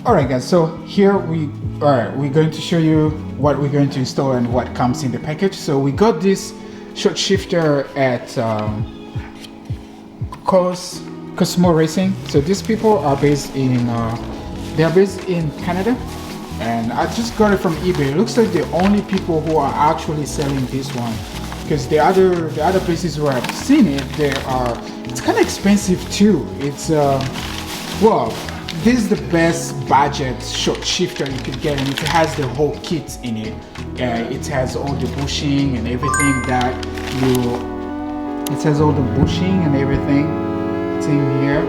Alright guys, so here we're going to show you what we're going to install and what comes in the package. So we got this short shifter at COSMO Racing. So these people are based in Canada, and I just got it from eBay. It looks like the only people who are actually selling this one, because the other places where I've seen it, it's kind of expensive too. It's well, this is the best budget short shifter you could get, and it has the whole kit in it. It has all the bushing and everything it has all the bushing and everything. It's in here.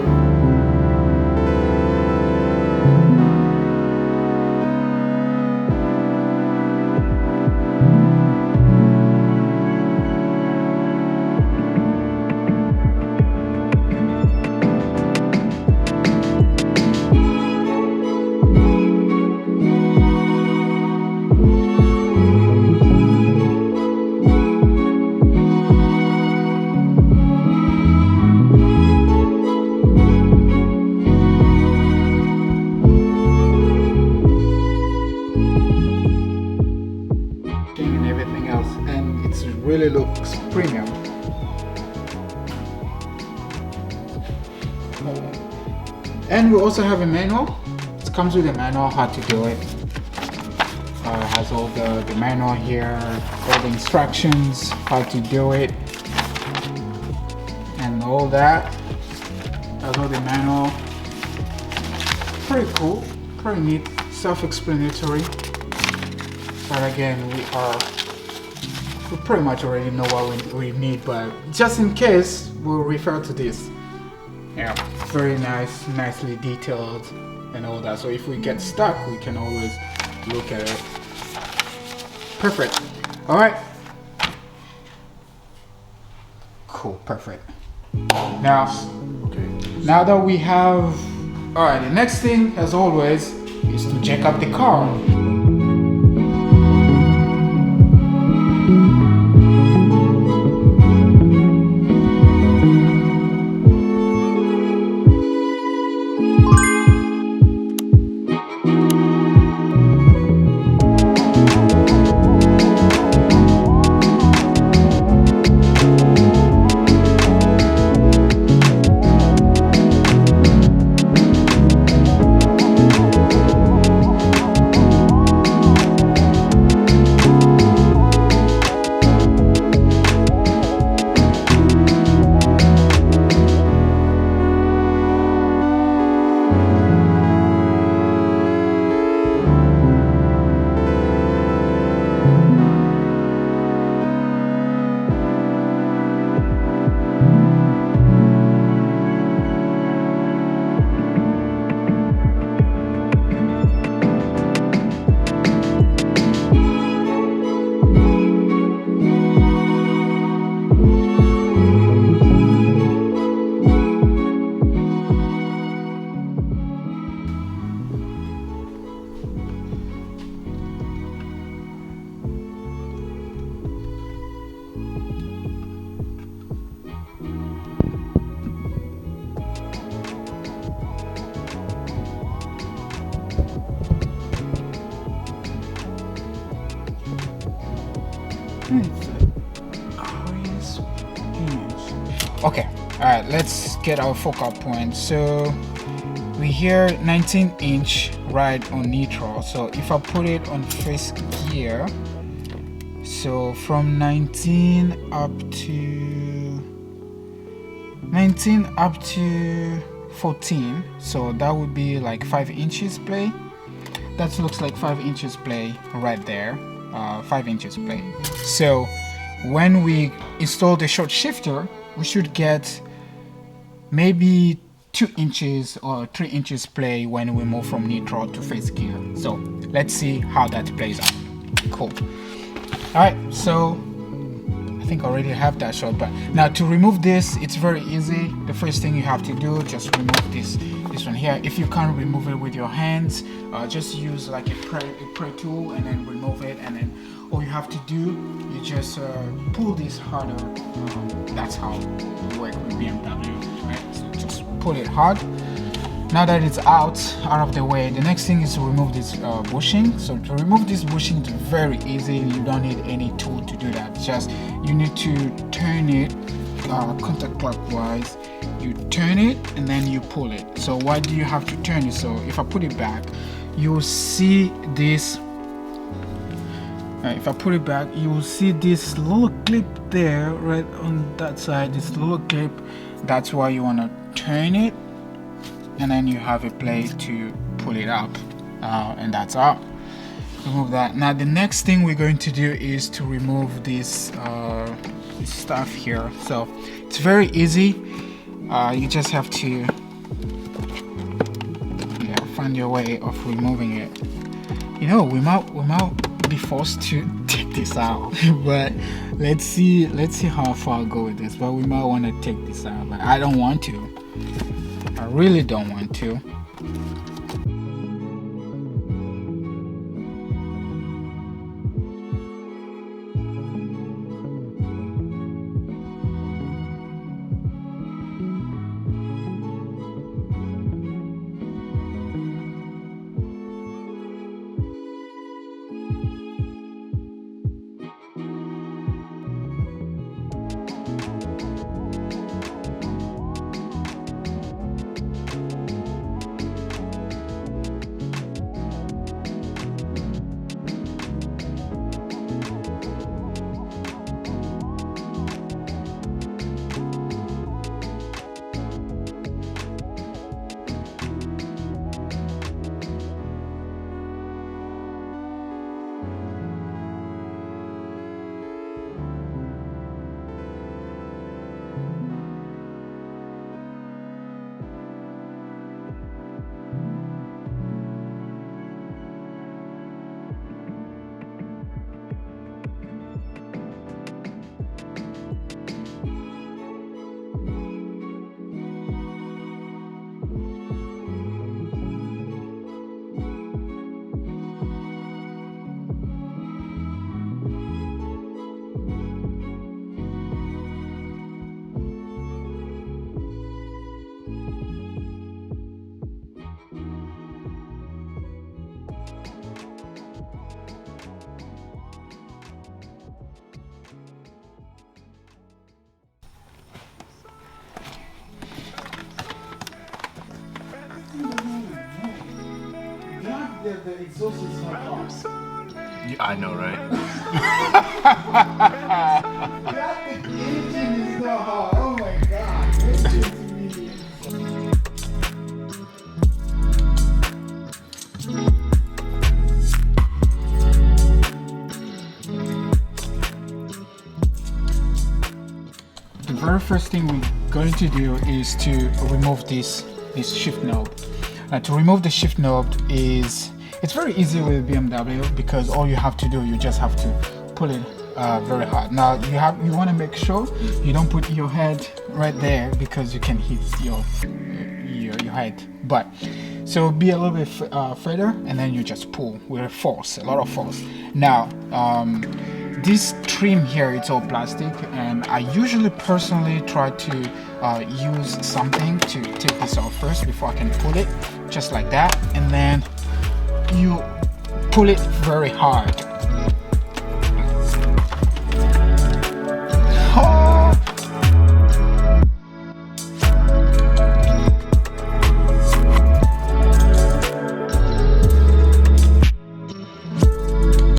Really looks premium. And we also have a manual. It comes with a manual how to do it. It has all the manual here, all the instructions how to do it, and all that. That's all the manual. Pretty cool, pretty neat, self-explanatory. But again, we pretty much already know what we need, but just in case, we'll refer to this. Yeah, very nice, nicely detailed and all that. So if we get stuck, we can always look at it. Perfect. All right. Cool, perfect. Now that we have, all right, the next thing, as always, is to jack up the car. Okay, all right, let's get our focal point. So we hear 19-inch right on neutral. So if I put it on first gear, so from 19 up to 14, so that would be like 5 inches play. That looks like 5 inches play right there. 5 inches play. So when we install the short shifter, we should get maybe 2 inches or 3 inches play when we move from neutral to first gear. So let's see how that plays out. Cool. All right, so I think I already have that shot, but now to remove this, it's very easy. The first thing you have to do, just remove this one here. If you can't remove it with your hands, just use like a pry tool and then remove it, and then all you have to do, you just pull this harder. That's how you work with BMW, right? So just pull it hard, Now that it's out of the way, the next thing is to remove this bushing. So to remove this bushing, it's very easy. You don't need any tool to do that. Just you need to turn it counterclockwise. You turn it and then you pull it. So why do you have to turn it? So if I put it back, you will see this. If I put it back, you will see this little clip there, right on that side. This little clip. That's why you want to turn it, and then you have a plate to pull it up, and that's out. Remove that. Now the next thing we're going to do is to remove this stuff here. So it's very easy. You just have to find your way of removing it. You know, we might be forced to take this out, but let's see how far I go with this. But we might want to take this out, but I don't want to. I really don't want to. The exhaust is not hot. I know, right? That engine is not hot. Oh my god. This is really the very first thing we're going to do is to remove this shift knob. To remove the shift knob it's very easy with BMW, because all you have to do, you just have to pull it very hard. Now you want to make sure you don't put your head right there, because you can hit your head. But so be a little bit further, and then you just pull with a lot of force. Now this trim here, it's all plastic, and I usually personally try to use something to take this off first before I can pull it, just like that, and then you pull it very hard.